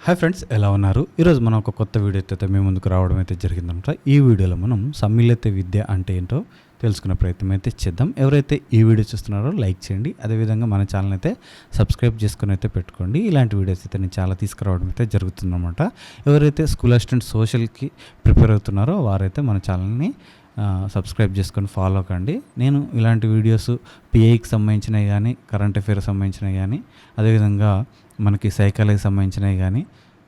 Hi friends, ఎలా ఉన్నారు? ఈరోజు మనం ఒక కొత్త వీడియోతో అయితే మేము ముందుకు రావడం అయితే జరిగిందనమాట. ఈ వీడియోలో మనం సమ్మిళిత విద్య అంటే ఏంటో తెలుసుకునే ప్రయత్నం అయితే చేద్దాం. ఎవరైతే ఈ వీడియో చూస్తున్నారో లైక్ చేయండి. అదేవిధంగా మన ఛానల్ అయితే సబ్స్క్రైబ్ చేసుకుని అయితే పెట్టుకోండి. ఇలాంటి వీడియోస్ అయితే నేను చాలా తీసుకురావడం అయితే జరుగుతుందన్నమాట. ఎవరైతే స్కూల్ అసిస్టెంట్ సోషల్కి ప్రిపేర్ అవుతున్నారో వారైతే మన ఛానల్ని సబ్స్క్రైబ్ చేసుకొని ఫాలో కండి. నేను ఇలాంటి వీడియోస్ పిఐకి సంబంధించినవి కానీ, కరెంట్ అఫైర్స్ సంబంధించినవి కానీ, అదేవిధంగా మనకి సైకాలజీకి సంబంధించినవి కానీ,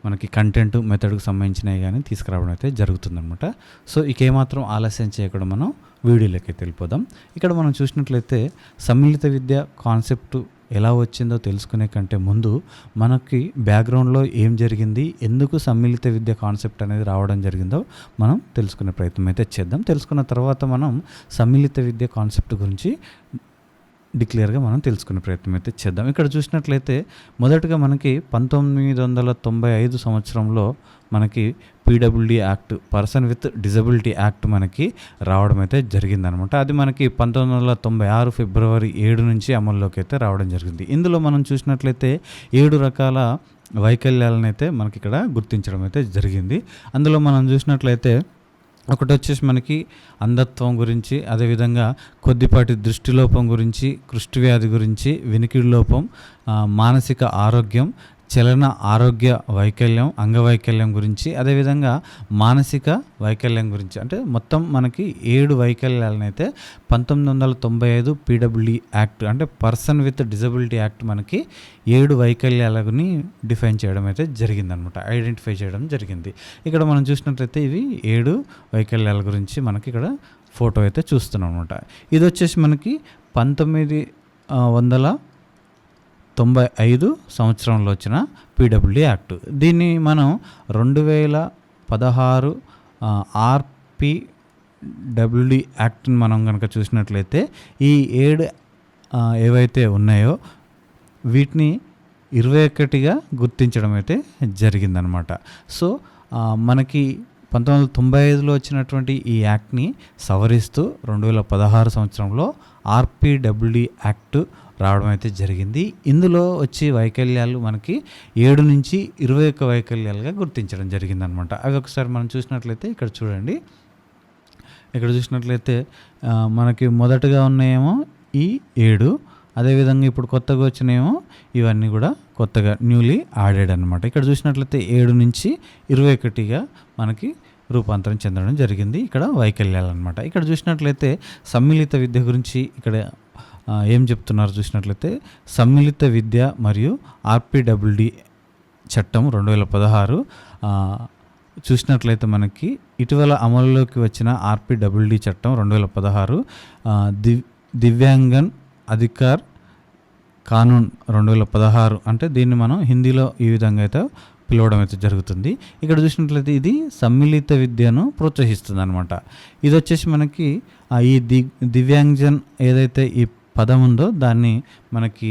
మనకి కంటెంట్ మెథడ్కి సంబంధించినవి కానీ తీసుకురావడం అయితే జరుగుతుందన్నమాట. సో ఇక ఏమాత్రం ఆలస్యం చేయకుండా మనం వీడియోలోకి వెళ్ళిపోదాం. ఇక్కడ మనం చూసినట్లయితే సమ్మిళిత విద్య కాన్సెప్ట్ ఎలా వచ్చిందో తెలుసుకునే కంటే ముందు మనకి బ్యాక్గ్రౌండ్లో ఏం జరిగింది, ఎందుకు సమ్మిళిత విద్య కాన్సెప్ట్ అనేది రావడం జరిగిందో మనం తెలుసుకునే ప్రయత్నం అయితే చేద్దాం. తెలుసుకున్న తర్వాత మనం సమ్మిళిత విద్య కాన్సెప్ట్ గురించి డిక్లియర్గా మనం తెలుసుకునే ప్రయత్నం అయితే చేద్దాం. ఇక్కడ చూసినట్లయితే మొదటగా మనకి 1995 సంవత్సరంలో మనకి PWD act, person with disability act మనకి రావడం అయితే జరిగిందనమాట. అది మనకి 1996 ఫిబ్రవరి 7 నుంచి అమల్లోకి అయితే రావడం జరిగింది. ఇందులో మనం చూసినట్లయితే 7 రకాల వైకల్యాలను అయితే మనకి ఇక్కడ గుర్తించడం అయితే జరిగింది. అందులో మనం చూసినట్లయితే ఒకటి వచ్చేసి మనకి అంధత్వం గురించి, అదేవిధంగా కొద్దిపాటి దృష్టిలోపం గురించి, కృష్టి వ్యాధి గురించి, వినికిడి లోపం, మానసిక ఆరోగ్యం, చలన ఆరోగ్య వైకల్యం, అంగవైకల్యం గురించి, అదేవిధంగా మానసిక వైకల్యం గురించి, అంటే మొత్తం మనకి 7 వైకల్యాలను అయితే 1995 పీడబ్ల్యూడీ యాక్ట్ అంటే పర్సన్ విత్ డిజబిలిటీ యాక్ట్ మనకి 7 వైకల్యాలని డిఫైన్ చేయడం అయితే జరిగిందనమాట, ఐడెంటిఫై చేయడం జరిగింది. ఇక్కడ మనం చూసినట్లయితే ఇవి 7 వైకల్యాల గురించి మనకి ఇక్కడ ఫోటో అయితే చూస్తున్నాం అనమాట. ఇది వచ్చేసి మనకి 1995 సంవత్సరంలో వచ్చిన పీడబ్ల్యూడీ యాక్ట్. దీన్ని మనం 2016 ఆర్పిడబ్ల్యూడీ యాక్ట్ని మనం కనుక చూసినట్లయితే ఈ 7 ఏవైతే ఉన్నాయో వీటిని 21గా గుర్తించడం అయితే జరిగిందనమాట. సో మనకి 1995లో వచ్చినటువంటి ఈ యాక్ట్ని సవరిస్తూ 2016 సంవత్సరంలో ఆర్పిడబ్ల్యూడీ యాక్ట్ రావడం అయితే జరిగింది. ఇందులో వచ్చి వైకల్యాలు మనకి 7 నుంచి 21 వైకల్యాలుగా గుర్తించడం జరిగిందనమాట. అవి ఒకసారి మనం చూసినట్లయితే ఇక్కడ చూడండి. ఇక్కడ చూసినట్లయితే మనకి మొదటగా ఉన్నాయేమో ఈ 7, అదేవిధంగా ఇప్పుడు కొత్తగా వచ్చినాయేమో ఇవన్నీ కూడా కొత్తగా న్యూలీ యాడెడ్ అనమాట. ఇక్కడ చూసినట్లయితే 7 నుంచి 21గా మనకి రూపాంతరం చెందడం జరిగింది ఇక్కడ వైకల్యాలు అనమాట. ఇక్కడ చూసినట్లయితే సమ్మిళిత విద్య గురించి ఇక్కడ ఏం చెప్తున్నారు చూసినట్లయితే, సమ్మిళిత విద్య మరియు ఆర్పిడబ్ల్యూడీ చట్టం 2016 చూసినట్లయితే మనకి ఇటీవల అమలులోకి వచ్చిన ఆర్పిడబ్ల్యూడీ చట్టం 2016 దివ్యాంగన్ అధికార్ కానూన్ 2016 అంటే దీన్ని మనం హిందీలో ఈ విధంగా అయితే పిలవడం అయితే జరుగుతుంది. ఇక్కడ చూసినట్లయితే ఇది సమ్మిళిత విద్యను ప్రోత్సహిస్తుంది అనమాట. ఇది వచ్చేసి మనకి ఈ దివ్యాంగజన్ ఏదైతే ఈ పదం ఉందో దాన్ని మనకి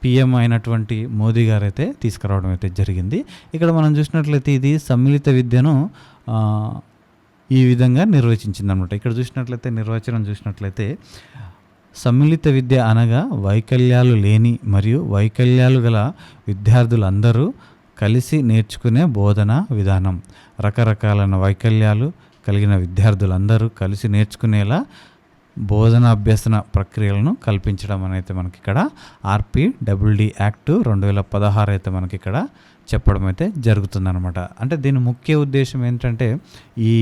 పిఎం అయినటువంటి మోదీ గారు అయితే తీసుకురావడం అయితే జరిగింది. ఇక్కడ మనం చూసినట్లయితే ఇది సమ్మిళిత విద్యను ఈ విధంగా నిర్వచించింది అనమాట. ఇక్కడ చూసినట్లయితే నిర్వచనం చూసినట్లయితే సమ్మిళిత విద్య అనగా వైకల్యాలు లేని మరియు వైకల్యాలు గల విద్యార్థులందరూ కలిసి నేర్చుకునే బోధనా విధానం. రకరకాలైన వైకల్యాలు కలిగిన విద్యార్థులందరూ కలిసి నేర్చుకునేలా బోధన అభ్యసన ప్రక్రియలను కల్పించడం అనేది మనకి ఇక్కడ ఆర్పిడబ్ల్యూడీ యాక్ట్ 2016 అయితే మనకి ఇక్కడ చెప్పడం అయితే జరుగుతుందన్నమాట. అంటే దీని ముఖ్య ఉద్దేశం ఏంటంటే ఈ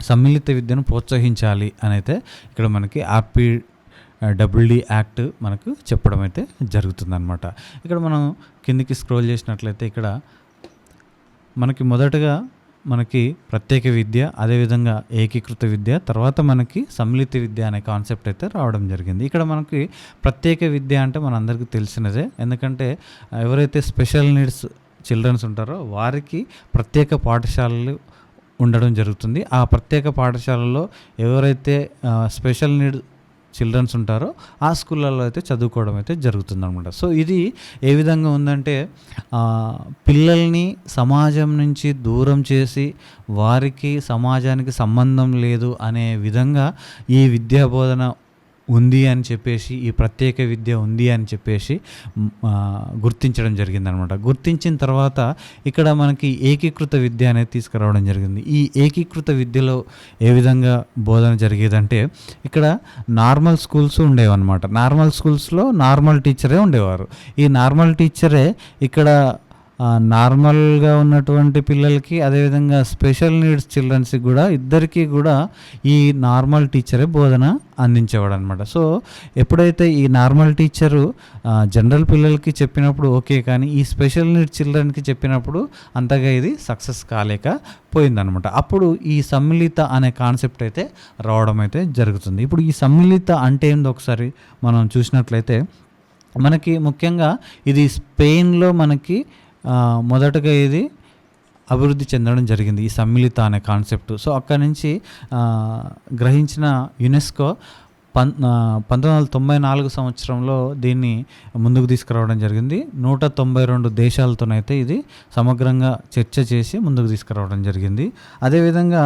సమ్మిళిత విద్యను ప్రోత్సహించాలి అని అయితే ఇక్కడ మనకి ఆర్పిడబ్ల్యూడీ యాక్ట్ మనకు చెప్పడం అయితే జరుగుతుందన్నమాట. ఇక్కడ మనం కిందికి స్క్రోల్ చేసినట్లయితే ఇక్కడ మనకి మొదటగా మనకి ప్రత్యేక విద్య, అదేవిధంగా ఏకీకృత విద్య, తర్వాత మనకి సమ్మిళిత విద్య అనే కాన్సెప్ట్ అయితే రావడం జరిగింది. ఇక్కడ మనకి ప్రత్యేక విద్య అంటే మనందరికీ తెలిసినదే, ఎందుకంటే ఎవరైతే స్పెషల్ నీడ్స్ చిల్డ్రన్స్ ఉంటారో వారికి ప్రత్యేక పాఠశాలలు ఉండడం జరుగుతుంది. ఆ ప్రత్యేక పాఠశాలలో ఎవరైతే స్పెషల్ నీడ్ చిల్డ్రన్స్ ఉంటారో ఆ స్కూళ్ళల్లో అయితే చదువుకోవడం అయితే జరుగుతుందన్నమాట. సో ఇది ఏ విధంగా ఉందంటే పిల్లల్ని సమాజం నుంచి దూరం చేసి వారికి సమాజానికి సంబంధం లేదు అనే విధంగా ఈ విద్యా బోధన ఉంది అని చెప్పేసి, ఈ ప్రత్యేక విద్య ఉంది అని చెప్పేసి గుర్తించడం జరిగిందనమాట. గుర్తించిన తర్వాత ఇక్కడ మనకి ఏకీకృత విద్య అనేది తీసుకురావడం జరిగింది. ఈ ఏకీకృత విద్యలో ఏ విధంగా బోధన జరిగేదంటే, ఇక్కడ నార్మల్ స్కూల్స్ ఉండేవన్నమాట. నార్మల్ స్కూల్స్లో నార్మల్ టీచరే ఉండేవారు. ఈ నార్మల్ టీచరే ఇక్కడ నార్మల్గా ఉన్నటువంటి పిల్లలకి, అదేవిధంగా స్పెషల్ నీడ్స్ చిల్డ్రన్స్కి కూడా, ఇద్దరికీ కూడా ఈ నార్మల్ టీచరే బోధన అందించేవాడు అనమాట. సో ఎప్పుడైతే ఈ నార్మల్ టీచరు జనరల్ పిల్లలకి చెప్పినప్పుడు ఓకే, కానీ ఈ స్పెషల్ నీడ్స్ చిల్డ్రన్కి చెప్పినప్పుడు అంతగా ఇది సక్సెస్ కాలేకపోయిందనమాట. అప్పుడు ఈ సమ్మిళిత అనే కాన్సెప్ట్ అయితే రావడం అయితే జరుగుతుంది. ఇప్పుడు ఈ సమ్మిళిత అంటే ఏందో ఒకసారి మనం చూసినట్లయితే, మనకి ముఖ్యంగా ఇది స్పెయిన్లో మనకి మొదటగా ఇది అభివృద్ధి చెందడం జరిగింది, ఈ సమ్మిళిత అనే కాన్సెప్ట్. సో అక్కడి నుంచి గ్రహించిన యునెస్కో 1994 సంవత్సరంలో దీన్ని ముందుకు తీసుకురావడం జరిగింది. 192 దేశాలతోనైతే ఇది సమగ్రంగా చర్చ చేసి ముందుకు తీసుకురావడం జరిగింది. అదేవిధంగా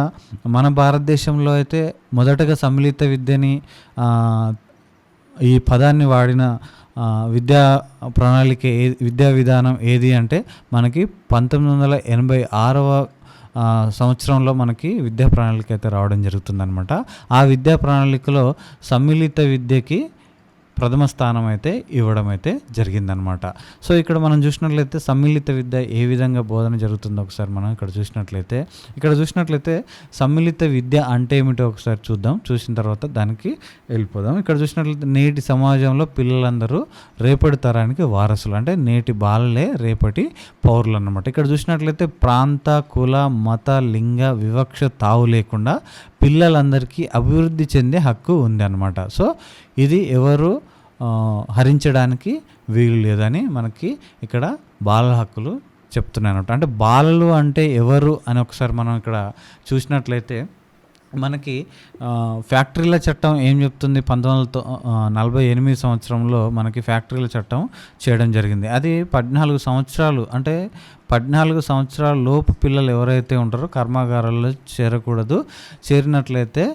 మన భారతదేశంలో అయితే మొదటగా సమ్మిళిత విద్యని ఈ పదాన్ని వాడిన విద్యా ప్రణాళిక విద్యా విధానం ఏది అంటే, మనకి 1986వ సంవత్సరంలో మనకి విద్యా ప్రణాళిక అయితే రావడం జరుగుతుందన్నమాట. ఆ విద్యా ప్రణాళికలో సమ్మిళిత విద్యకి ప్రథమ స్థానం అయితే ఇవ్వడం అయితే జరిగిందనమాట. సో ఇక్కడ మనం చూసినట్లయితే సమ్మిళిత విద్య ఏ విధంగా బోధన జరుగుతుందో ఒకసారి మనం ఇక్కడ చూసినట్లయితే సమ్మిళిత విద్య అంటే ఏమిటో ఒకసారి చూద్దాం. చూసిన తర్వాత దానికి వెళ్ళిపోదాం. ఇక్కడ చూసినట్లయితే నేటి సమాజంలో పిల్లలందరూ రేపటి తరానికి వారసులు, అంటే నేటి బాలలే రేపటి పౌరులు అన్నమాట. ఇక్కడ చూసినట్లయితే ప్రాంత, కుల, మత, లింగ వివక్ష తావు లేకుండా పిల్లలందరికీ అభివృద్ధి చెందే హక్కు ఉంది అన్నమాట. సో ఇది ఎవరు హరించడానికి వీలు లేదని మనకి ఇక్కడ బాలల హక్కులు చెప్తున్నాయి అన్నమాట. అంటే బాలలు అంటే ఎవరు అని ఒకసారి మనం ఇక్కడ చూసినట్లయితే, మనకి ఫ్యాక్టరీల చట్టం ఏం చెప్తుంది, 1948 సంవత్సరంలో మనకి ఫ్యాక్టరీల చట్టం చేయడం జరిగింది. అది 14 సంవత్సరాలు, అంటే 14 సంవత్సరాల లోపు పిల్లలు ఎవరైతే ఉంటారో కర్మాగారాల్లో చేరకూడదు, చేరినట్లయితే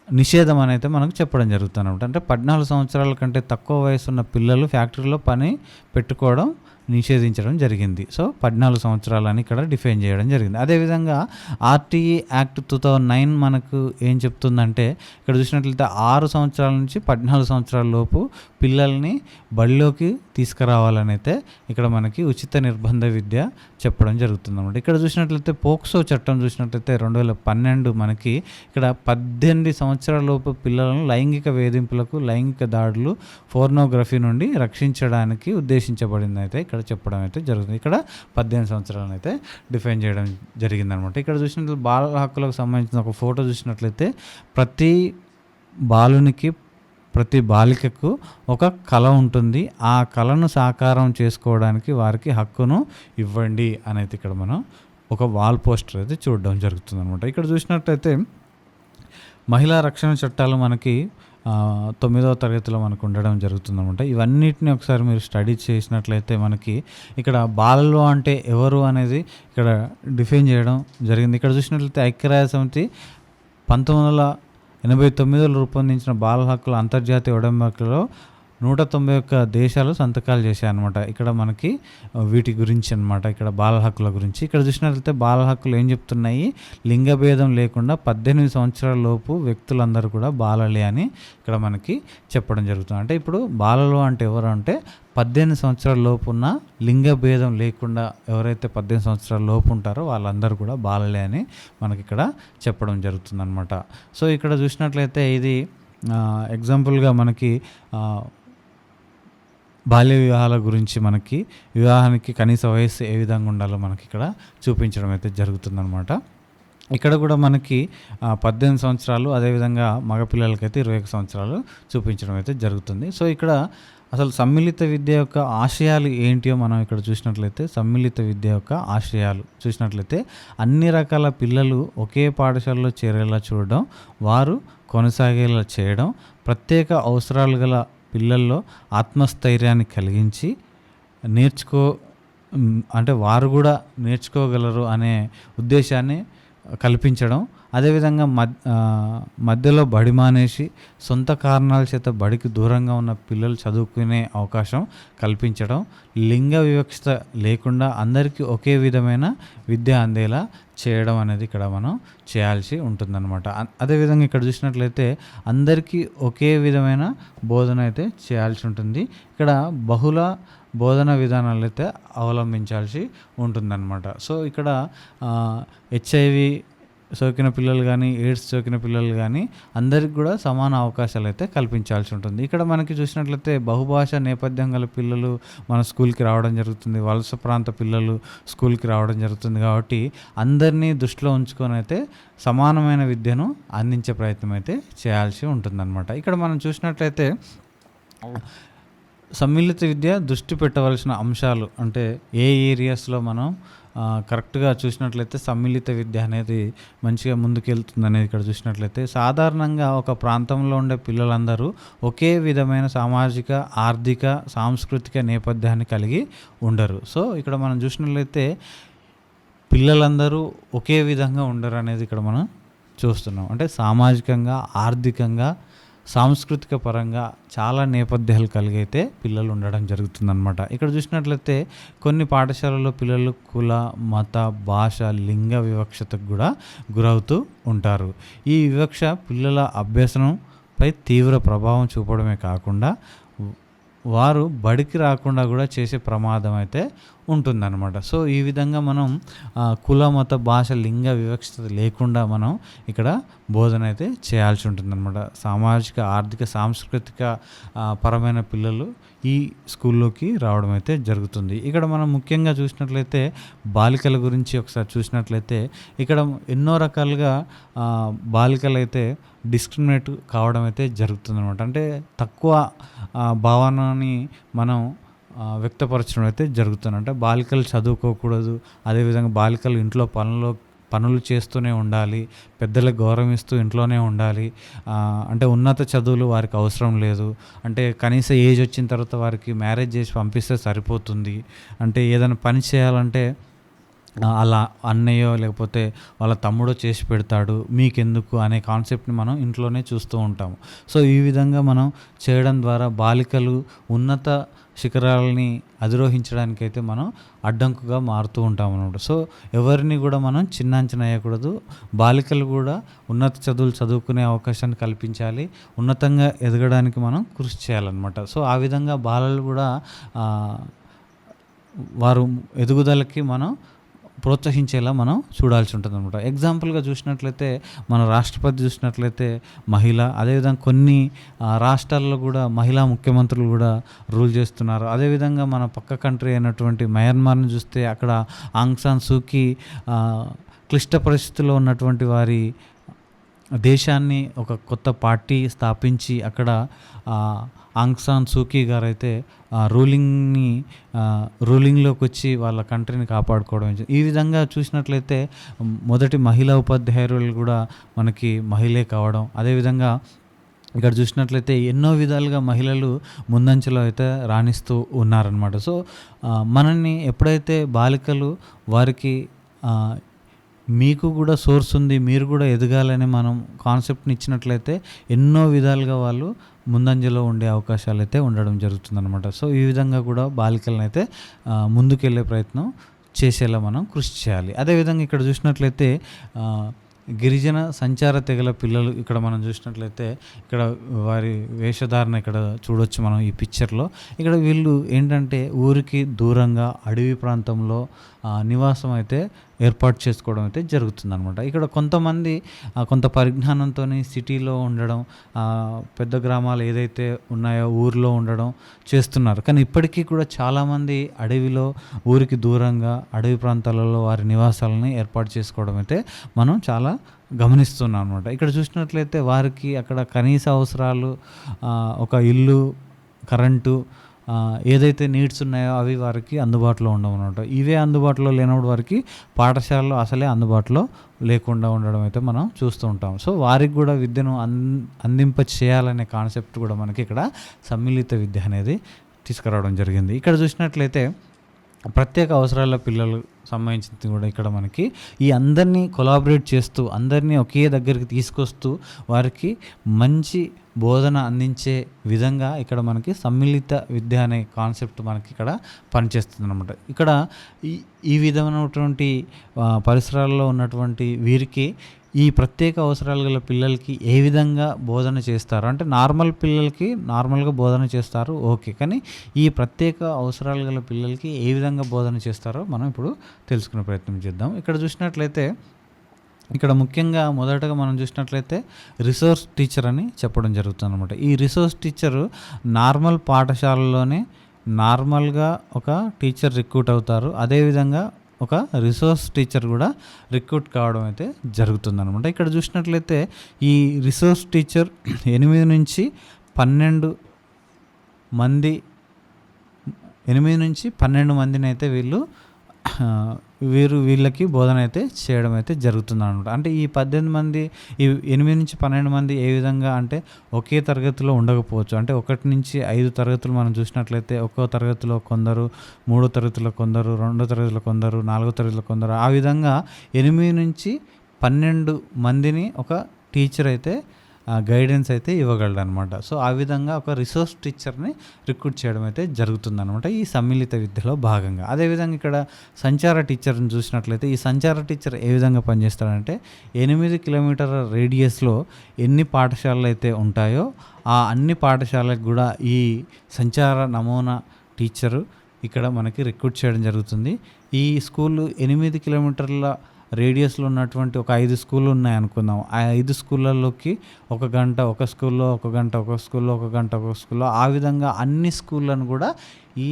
నిషేధం అని అయితే మనకు చెప్పడం జరుగుతుంది అనమాట. అంటే 14 సంవత్సరాల కంటే తక్కువ వయసు ఉన్న పిల్లలు ఫ్యాక్టరీలో పని పెట్టుకోవడం నిషేధించడం జరిగింది. సో 14 సంవత్సరాలని ఇక్కడ డిఫైన్ చేయడం జరిగింది. అదేవిధంగా ఆర్టీఈ యాక్ట్ 2009 మనకు ఏం చెప్తుందంటే, ఇక్కడ చూసినట్లయితే 6 సంవత్సరాల నుంచి 14 సంవత్సరాల లోపు పిల్లల్ని బడిలోకి తీసుకురావాలని అయితే ఇక్కడ మనకి ఉచిత నిర్బంధ విద్య చెప్పడం జరుగుతుంది అన్నమాట. ఇక్కడ చూసినట్లయితే పోక్సో చట్టం చూసినట్లయితే 2012 మనకి ఇక్కడ 18 సంవత్సరాల లోపు పిల్లలను లైంగిక వేధింపులకు, లైంగిక దాడులు, పోర్నోగ్రఫీ నుండి రక్షించడానికి ఉద్దేశించబడింది అయితే ఇక్కడ చెప్పడం అయితే జరుగుతుంది. ఇక్కడ 18 సంవత్సరాలను అయితే డిఫైన్ చేయడం జరిగిందనమాట. ఇక్కడ చూసినట్లయితే బాలల హక్కులకు సంబంధించిన ఒక ఫోటో చూసినట్లయితే, ప్రతి బాలునికి, ప్రతి బాలికకు ఒక కళ ఉంటుంది, ఆ కళను సాకారం చేసుకోవడానికి వారికి హక్కును ఇవ్వండి అనేది ఇక్కడ మనం ఒక వాల్ పోస్టర్ అయితే చూడడం జరుగుతుంది అనమాట. ఇక్కడ చూసినట్లయితే మహిళా రక్షణ చట్టాలు మనకి 9వ తరగతిలో మనకు ఉండడం జరుగుతుందన్నమాట. ఇవన్నిటిని ఒకసారి మీరు స్టడీ చేసినట్లయితే మనకి ఇక్కడ బాలలు అంటే ఎవరు అనేది ఇక్కడ డిఫైన్ చేయడం జరిగింది. ఇక్కడ చూసినట్లయితే ఐక్యరాజ్య సమితి 1989లో రూపొందించిన బాలల హక్కుల అంతర్జాతీయ ఉడంబడికలో 191 దేశాలు సంతకాలు చేశాయన్నమాట. ఇక్కడ మనకి వీటి గురించి అనమాట, ఇక్కడ బాలల హక్కుల గురించి. ఇక్కడ చూసినట్లయితే బాలల హక్కులు ఏం చెప్తున్నాయి, లింగభేదం లేకుండా 18 సంవత్సరాల లోపు వ్యక్తులందరూ కూడా బాలలే అని ఇక్కడ మనకి చెప్పడం జరుగుతుంది. అంటే ఇప్పుడు బాలలు అంటే ఎవరు అంటే 18 సంవత్సరాల లోపు ఉన్న, లింగభేదం లేకుండా ఎవరైతే 18 సంవత్సరాల లోపు ఉంటారో వాళ్ళందరూ కూడా బాలలే అని మనకి ఇక్కడ చెప్పడం జరుగుతుంది అనమాట. సో ఇక్కడ చూసినట్లయితే ఇది ఎగ్జాంపుల్గా మనకి బాల్య వివాహాల గురించి, మనకి వివాహానికి కనీస వయస్సు ఏ విధంగా ఉండాలో మనకి ఇక్కడ చూపించడం అయితే జరుగుతుందన్నమాట. ఇక్కడ కూడా మనకి 18 సంవత్సరాలు, అదేవిధంగా మగపిల్లలకైతే 21 సంవత్సరాలు చూపించడం అయితే జరుగుతుంది. సో ఇక్కడ అసలు సమ్మిళిత విద్య యొక్క ఆశయాలు ఏంటియో మనం ఇక్కడ చూసినట్లయితే, సమ్మిళిత విద్య యొక్క ఆశయాలు చూసినట్లయితే అన్ని రకాల పిల్లలు ఒకే పాఠశాలలో చేరేలా చూడడం, వారు కొనసాగేలా చేయడం, ప్రత్యేక అవసరాలు గల పిల్లల్లో ఆత్మస్థైర్యాన్ని కలిగించి అంటే వారు కూడా నేర్చుకోగలరు అనే ఉద్దేశాన్ని కల్పించడం, అదేవిధంగా మధ్యలో బడి మానేసి సొంత కారణాల చేత బడికి దూరంగా ఉన్న పిల్లలు చదువుకునే అవకాశం కల్పించడం, లింగ వివక్షత లేకుండా అందరికీ ఒకే విధమైన విద్య అందేలా చేయడం అనేది ఇక్కడ మనం చేయాల్సి ఉంటుందన్నమాట. అదేవిధంగా ఇక్కడ చూసినట్లయితే అందరికీ ఒకే విధమైన బోధన అయితే చేయాల్సి ఉంటుంది. ఇక్కడ బహుళ బోధన విధానాలు అయితే అవలంబించాల్సి ఉంటుందన్నమాట. సో ఇక్కడ హెచ్ఐవి సోకిన పిల్లలు కానీ, ఎయిడ్స్ సోకిన పిల్లలు కానీ అందరికి కూడా సమాన అవకాశాలు అయితే కల్పించాల్సి ఉంటుంది. ఇక్కడ మనకి చూసినట్లయితే బహుభాషా నేపథ్యం గల పిల్లలు మన స్కూల్కి రావడం జరుగుతుంది, వలస ప్రాంత పిల్లలు స్కూల్కి రావడం జరుగుతుంది. కాబట్టి అందరినీ దృష్టిలో ఉంచుకొని అయితే సమానమైన విద్యను అందించే ప్రయత్నం అయితే చేయాల్సి ఉంటుందన్నమాట. ఇక్కడ మనం చూసినట్లయితే సమ్మిళిత విద్య దృష్టి పెట్టవలసిన అంశాలు అంటే ఏ ఏరియాస్లో మనం కరెక్ట్గా చూసినట్లయితే సమ్మిళిత విద్య అనేది మంచిగా ముందుకెళ్తుంది అనేది ఇక్కడ చూసినట్లయితే సాధారణంగా ఒక ప్రాంతంలో ఉండే పిల్లలందరూ ఒకే విధమైన సామాజిక, ఆర్థిక, సాంస్కృతిక నేపథ్యాన్ని కలిగి ఉండరు. సో ఇక్కడ మనం చూసినట్లయితే పిల్లలందరూ ఒకే విధంగా ఉండరు అనేది ఇక్కడ మనం చూస్తున్నాం. అంటే సామాజికంగా, ఆర్థికంగా, సాంస్కృతిక పరంగా చాలా నేపథ్యాలు కలిగైతే పిల్లలు ఉండడం జరుగుతుందన్నమాట. ఇక్కడ చూసినట్లయితే కొన్ని పాఠశాలల్లో పిల్లలు కుల, మత, భాష, లింగ వివక్షతకు కూడా గురవుతూ ఉంటారు. ఈ వివక్ష పిల్లల అభ్యసనంపై తీవ్ర ప్రభావం చూపడమే కాకుండా వారు బడికి రాకుండా కూడా చేసే ప్రమాదం అయితే ఉంటుందన్నమాట. సో ఈ విధంగా మనం కుల, మత, భాష, లింగ వివక్షత లేకుండా మనం ఇక్కడ బోధన అయితే చేయాల్సి ఉంటుందన్నమాట. సామాజిక, ఆర్థిక, సాంస్కృతిక పరమైన పిల్లలు ఈ స్కూల్లోకి రావడం అయితే జరుగుతుంది. ఇక్కడ మనం ముఖ్యంగా చూసినట్లయితే బాలికల గురించి ఒకసారి చూసినట్లయితే ఇక్కడ ఎన్నో రకాలుగా బాలికలు అయితే డిస్క్రిమినేట్ కావడం అయితే జరుగుతుందన్నమాట. అంటే తక్కువ భావనని మనం వ్యక్తపరచడం అయితే జరుగుతుంది. అంటే బాలికలు చదువుకోకూడదు, అదేవిధంగా బాలికలు ఇంట్లో పనులు చేస్తూనే ఉండాలి, పెద్దలకు గౌరవిస్తూ ఇంట్లోనే ఉండాలి, అంటే ఉన్నత చదువులు వారికి అవసరం లేదు, అంటే కనీస ఏజ్ వచ్చిన తర్వాత వారికి మ్యారేజ్ చేసి పంపిస్తే సరిపోతుంది, అంటే ఏదైనా పని చేయాలంటే అలా అన్నయ్యో లేకపోతే వాళ్ళ తమ్ముడో చేసి పెడతాడు, మీకెందుకు అనే కాన్సెప్ట్ని మనం ఇంట్లోనే చూస్తూ ఉంటాము. సో ఈ విధంగా మనం చేయడం ద్వారా బాలికలు ఉన్నత శిఖరాలని అధిరోహించడానికైతే మనం అడ్డంకుగా మారుతూ ఉంటాం అన్నమాట. సో ఎవరిని కూడా మనం చిన్న అంచనా వేయకూడదు. బాలికలు కూడా ఉన్నత చదువులు చదువుకునే అవకాశాన్ని కల్పించాలి, ఉన్నతంగా ఎదగడానికి మనం కృషి చేయాలన్నమాట. సో ఆ విధంగా బాలలు కూడా వారు ఎదుగుదలకి మనం ప్రోత్సహించేలా మనం చూడాల్సి ఉంటుంది అనమాట. ఎగ్జాంపుల్గా చూసినట్లయితే మన రాష్ట్రపతి చూసినట్లయితే మహిళ, అదేవిధంగా కొన్ని రాష్ట్రాల్లో కూడా మహిళా ముఖ్యమంత్రులు కూడా రూల్ చేస్తున్నారు. అదేవిధంగా మన పక్క కంట్రీ అయినటువంటి మయన్మార్ని చూస్తే అక్కడ ఆంగ్ సాన్ సూకీ క్లిష్ట పరిస్థితుల్లో ఉన్నటువంటి వారి దేశాన్ని ఒక కొత్త పార్టీ స్థాపించి అక్కడ ఆంగ్ సాన్ సూకీ గారు అయితే రూలింగ్లోకి వచ్చి వాళ్ళ కంట్రీని కాపాడుకోవడం. ఈ విధంగా చూసినట్లయితే మొదటి మహిళా ఉపాధ్యాయులు కూడా మనకి మహిళే కావడం. అదేవిధంగా ఇక్కడ చూసినట్లయితే ఎన్నో విధాలుగా మహిళలు ముందంచెలో అయితే రాణిస్తూ ఉన్నారనమాట. సో మనల్ని ఎప్పుడైతే బాలికలు వారికి మీకు కూడా సోర్స్ ఉంది, మీరు కూడా ఎదగాలని మనం కాన్సెప్ట్ని ఇచ్చినట్లయితే ఎన్నో విధాలుగా వాళ్ళు ముందంజలో ఉండే అవకాశాలు అయితే ఉండడం జరుగుతుందన్నమాట. సో ఈ విధంగా కూడా బాలికలను అయితే ముందుకెళ్ళే ప్రయత్నం చేసేలా మనం కృషి చేయాలి. అదేవిధంగా ఇక్కడ చూసినట్లయితే గిరిజన సంచార తెగల పిల్లలు ఇక్కడ మనం చూసినట్లయితే ఇక్కడ వారి వేషధారణ ఇక్కడ చూడొచ్చు మనం ఈ పిక్చర్లో. ఇక్కడ వీళ్ళు ఏంటంటే ఊరికి దూరంగా అడవి ప్రాంతంలో నివాసం అయితే ఏర్పాటు చేసుకోవడం అయితే జరుగుతుందన్నమాట. ఇక్కడ కొంతమంది కొంత పరిజ్ఞానంతో సిటీలో ఉండడం, పెద్ద గ్రామాలు ఏదైతే ఉన్నాయో ఊరిలో ఉండడం చేస్తున్నారు. కానీ ఇప్పటికీ కూడా చాలామంది అడవిలో ఊరికి దూరంగా అడవి ప్రాంతాలలో వారి నివాసాలని ఏర్పాటు చేసుకోవడం అయితే మనం చాలా గమనిస్తున్నాం అనమాట. ఇక్కడ చూసినట్లయితే వారికి అక్కడ కనీస అవసరాలు ఒక ఇల్లు, కరెంటు, ఏదైతే నీడ్స్ ఉన్నాయో అవి వారికి అందుబాటులో ఉండవు అనమాట. ఇవే అందుబాటులో లేనప్పుడు వారికి పాఠశాలలో అసలే అందుబాటులో లేకుండా ఉండడం అయితే మనం చూస్తూ ఉంటాం. సో వారికి కూడా విద్యను అందింప చేయాలనే కాన్సెప్ట్ కూడా మనకి ఇక్కడ సమ్మిళిత విద్య అనేది తీసుకురావడం జరిగింది. ఇక్కడ చూసినట్లయితే ప్రత్యేక అవసరాల పిల్లలు సంబంధించింది కూడా ఇక్కడ మనకి ఈ అందరినీ కొలాబరేట్ చేస్తూ అందరినీ ఒకే దగ్గరికి తీసుకొస్తూ వారికి మంచి బోధన అందించే విధంగా ఇక్కడ మనకి సమ్మిళిత విద్య అనే కాన్సెప్ట్ మనకి ఇక్కడ పనిచేస్తుంది అనమాట. ఇక్కడ ఈ విధమైనటువంటి పరిసరాల్లో ఉన్నటువంటి వీరికి ఈ ప్రత్యేక అవసరాలు గల పిల్లలకి ఏ విధంగా బోధన చేస్తారు అంటే నార్మల్ పిల్లలకి నార్మల్గా బోధన చేస్తారు ఓకే, కానీ ఈ ప్రత్యేక అవసరాలు గల పిల్లలకి ఏ విధంగా బోధన చేస్తారో మనం ఇప్పుడు తెలుసుకునే ప్రయత్నం చేద్దాం. ఇక్కడ చూసినట్లయితే ఇక్కడ ముఖ్యంగా మొదటగా మనం చూసినట్లయితే రిసోర్స్ టీచర్ అని చెప్పడం జరుగుతుంది అనమాట. ఈ రిసోర్స్ టీచరు నార్మల్ పాఠశాలలోనే నార్మల్గా ఒక టీచర్ రిక్రూట్ అవుతారు. అదేవిధంగా ఒక రిసోర్స్ టీచర్ కూడా రిక్రూట్ కావడం అయితే జరుగుతుందన్నమాట. ఇక్కడ చూసినట్లయితే ఈ రిసోర్స్ టీచర్ 8 నుంచి 12 మందిని అయితే వీళ్ళకి బోధన అయితే చేయడం అయితే జరుగుతుంది అనమాట. అంటే ఈ 18 మంది ఈ 8 నుంచి 12 మంది ఏ విధంగా అంటే ఒకే తరగతిలో ఉండకపోవచ్చు. అంటే 1 నుంచి 5 తరగతులు మనం చూసినట్లయితే ఒక్కో తరగతిలో కొందరు, 3 తరగతిలో కొందరు, 2 తరగతిలో కొందరు, 4 తరగతిలో కొందరు, ఆ విధంగా 8 నుంచి 12 మందిని ఒక టీచర్ అయితే గైడెన్స్ అయితే ఇవ్వగలడు అనమాట. సో ఆ విధంగా ఒక రిసోర్స్ టీచర్ని రిక్రూట్ చేయడం అయితే జరుగుతుందన్నమాట ఈ సమ్మిళిత విద్యలో భాగంగా. అదేవిధంగా ఇక్కడ సంచార టీచర్ని చూసినట్లయితే ఈ సంచార టీచర్ ఏ విధంగా పనిచేస్తాడంటే 8 కిలోమీటర్ల రేడియస్లో ఎన్ని పాఠశాలలు అయితే ఉంటాయో ఆ అన్ని పాఠశాలకు కూడా ఈ సంచార నమూనా టీచరు ఇక్కడ మనకి రిక్రూట్ చేయడం జరుగుతుంది. ఈ స్కూళ్ళు 8 కిలోమీటర్ల రేడియస్లో ఉన్నటువంటి ఒక 5 స్కూళ్ళు ఉన్నాయనుకుందాం. ఆ 5 స్కూళ్ళలోకి 1 గంట ఒక స్కూల్లో, 1 గంట ఒక స్కూల్లో, 1 గంట ఒక స్కూల్లో, ఆ విధంగా అన్ని స్కూళ్ళను కూడా ఈ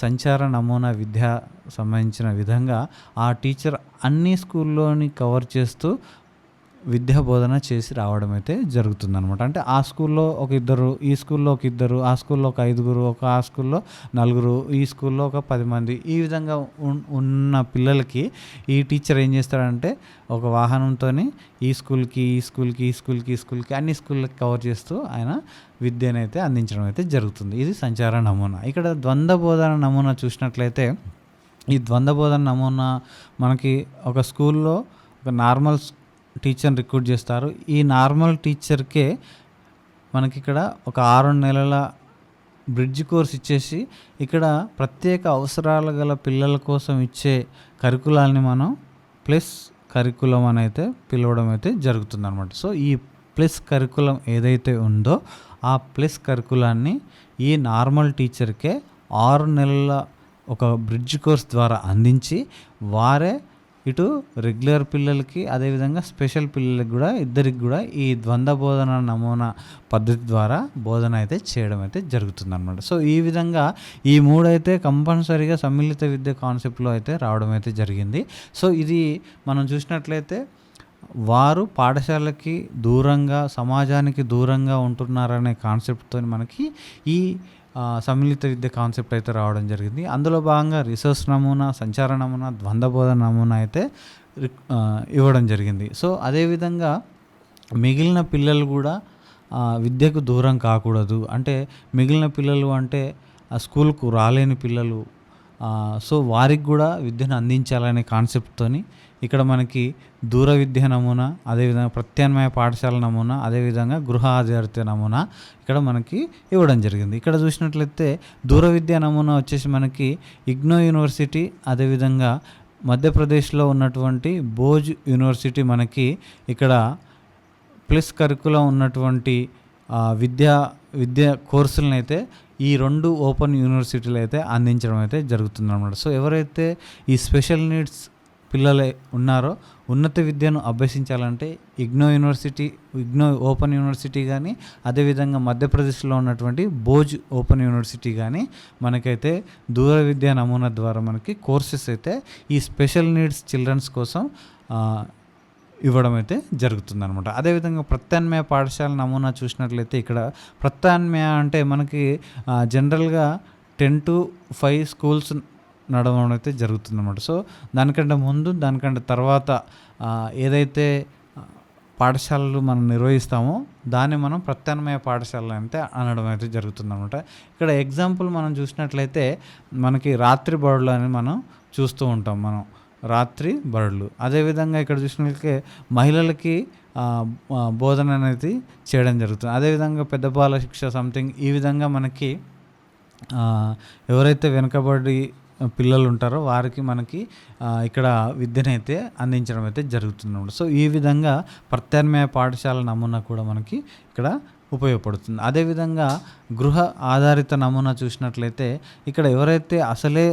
సంచార నమూనా విద్య సంబంధించిన విధంగా ఆ టీచర్ అన్ని స్కూల్లోని కవర్ చేస్తూ విద్యా బోధన చేసి రావడం అయితే జరుగుతుందన్నమాట. అంటే ఆ స్కూల్లో ఒక 2, ఈ స్కూల్లో ఒక 2, ఆ స్కూల్లో ఒక 5, ఆ స్కూల్లో 4, ఈ స్కూల్లో ఒక 10 మంది, ఈ విధంగా ఉన్న పిల్లలకి ఈ టీచర్ ఏం చేస్తాడంటే ఒక వాహనంతో ఈ స్కూల్కి అన్ని స్కూళ్ళకి కవర్ చేస్తూ ఆయన విద్యనైతే అందించడం అయితే జరుగుతుంది. ఇది సంచార నమూనా. ఇక్కడ ద్వంద్వ బోధన నమూనా చూసినట్లయితే ఈ ద్వంద్వ బోధన నమూనా మనకి ఒక స్కూల్లో ఒక నార్మల్ టీచర్ని రిక్రూట్ చేస్తారు. ఈ నార్మల్ టీచర్కే మనకి ఇక్కడ ఒక 6 నెలల బ్రిడ్జ్ కోర్స్ ఇచ్చేసి ఇక్కడ ప్రత్యేక అవసరాలు గల పిల్లల కోసం ఇచ్చే కరికులాన్ని మనం ప్లస్ కరికులం అని అయితే పిలవడం అయితే జరుగుతుంది అనమాట. సో ఈ ప్లస్ కరికులం ఏదైతే ఉందో ఆ ప్లస్ కరికులాన్ని ఈ నార్మల్ టీచర్కే 6 నెలల ఒక బ్రిడ్జ్ కోర్స్ ద్వారా అందించి వారే ఇటు రెగ్యులర్ పిల్లలకి అదేవిధంగా స్పెషల్ పిల్లలకి కూడా ఇద్దరికి కూడా ఈ ద్వంద్వ బోధన నమూనా పద్ధతి ద్వారా బోధన అయితే చేయడం అయితే జరుగుతుంది అనమాట. సో ఈ విధంగా ఈ 3 అయితే కంపల్సరీగా సమ్మిళిత విద్య కాన్సెప్ట్లో అయితే రావడం అయితే జరిగింది. సో ఇది మనం చూసినట్లయితే వారు పాఠశాలకి దూరంగా సమాజానికి దూరంగా ఉంటున్నారనే కాన్సెప్ట్తో మనకి ఈ సమ్మిళిత విద్య కాన్సెప్ట్ అయితే రావడం జరిగింది. అందులో భాగంగా రిసోర్స్ నమూనా, సంచార నమూనా, ద్వంద్వ బోధన నమూనా అయితే ఇవ్వడం జరిగింది. సో అదేవిధంగా మిగిలిన పిల్లలు కూడా విద్యకు దూరం కాకూడదు. అంటే మిగిలిన పిల్లలు అంటే స్కూల్కు రాలేని పిల్లలు, సో వారికి కూడా విద్యను అందించాలనే కాన్సెప్ట్తోని ఇక్కడ మనకి దూర విద్య నమూనా, అదేవిధంగా ప్రత్యామ్నాయ పాఠశాల నమూనా, అదేవిధంగా గృహ ఆధారిత నమూనా ఇక్కడ మనకి ఇవ్వడం జరిగింది. ఇక్కడ చూసినట్లయితే దూర విద్యా నమూనా వచ్చేసి మనకి ఇగ్నో యూనివర్సిటీ, అదేవిధంగా మధ్యప్రదేశ్లో ఉన్నటువంటి భోజ్ యూనివర్సిటీ మనకి ఇక్కడ ప్లస్ కరికులం ఉన్నటువంటి విద్యా కోర్సులను అయితే ఈ 2 ఓపెన్ యూనివర్సిటీలు అయితే అందించడం అయితే జరుగుతుందన్నమాట. సో ఎవరైతే ఈ స్పెషల్ నీడ్స్ పిల్లలు ఉన్నారో ఉన్నత విద్యను అభ్యసించాలంటే ఇగ్నో ఓపెన్ యూనివర్సిటీ కానీ, అదేవిధంగా మధ్యప్రదేశ్లో ఉన్నటువంటి భోజ్ ఓపెన్ యూనివర్సిటీ కానీ మనకైతే దూర విద్యా నమూనా ద్వారా మనకి కోర్సెస్ అయితే ఈ స్పెషల్ నీడ్స్ చిల్డ్రన్స్ కోసం ఇవ్వడం అయితే జరుగుతుందన్నమాట. అదేవిధంగా ప్రత్యామ్నాయ పాఠశాల నమూనా చూసినట్లయితే ఇక్కడ ప్రత్యామ్నాయ అంటే మనకి జనరల్గా 10 to 5 స్కూల్స్ నడవడం అయితే జరుగుతుందన్నమాట. సో దానికంటే ముందు దానికంటే తర్వాత ఏదైతే పాఠశాలలు మనం నిర్వహిస్తామో దాన్ని మనం ప్రత్యామ్నాయ పాఠశాలలు అంటే అనడం అయితే జరుగుతుందన్నమాట. ఇక్కడ ఎగ్జాంపుల్ మనం చూసినట్లయితే మనకి రాత్రి బడులు అని మనం చూస్తూ ఉంటాం. మనం రాత్రి బడులు. అదేవిధంగా ఇక్కడ చూసినట్లయితే మహిళలకి బోధన అనేది చేయడం జరుగుతుంది. అదేవిధంగా పెద్ద బాల శిక్ష సంథింగ్ ఈ విధంగా మనకి ఎవరైతే వెనుకబడి పిల్లలు ఉంటారో వారికి మనకి ఇక్కడ విద్యనైతే అందించడం అయితే జరుగుతుంది. సో ఈ విధంగా ప్రత్యామ్నాయ పాఠశాల నమూనా కూడా మనకి ఇక్కడ ఉపయోగపడుతుంది. అదేవిధంగా గృహ ఆధారిత నమూనా చూసినట్లయితే ఇక్కడ ఎవరైతే అసలే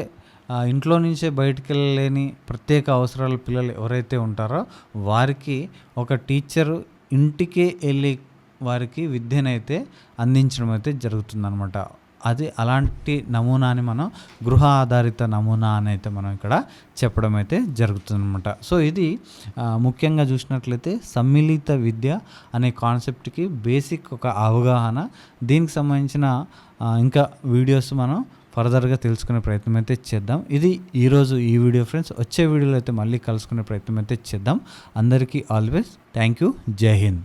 ఇంట్లో నుంచే బయటికి వెళ్ళలేని ప్రత్యేక అవసరాల పిల్లలు ఎవరైతే ఉంటారో వారికి ఒక టీచరు ఇంటికే వెళ్ళి వారికి విద్యనైతే అందించడం అయితే జరుగుతుందన్నమాట. అది అలాంటి నమూనాని మనం గృహ ఆధారిత నమూనా అని అయితే మనం ఇక్కడ చెప్పడం అయితే జరుగుతుందన్నమాట. సో ఇది ముఖ్యంగా చూసినట్లయితే సమ్మిళిత విద్య అనే కాన్సెప్ట్కి బేసిక్ ఒక అవగాహన. దీనికి సంబంధించిన ఇంకా వీడియోస్ మనం ఫర్దర్గా తెలుసుకునే ప్రయత్నం అయితే చేద్దాం. ఇది ఈరోజు ఈ వీడియో ఫ్రెండ్స్. వచ్చే వీడియోలో అయితే మళ్ళీ కలుసుకునే ప్రయత్నం అయితే చేద్దాం. అందరికీ ఆల్వేస్ థ్యాంక్ యూ. జై హింద్.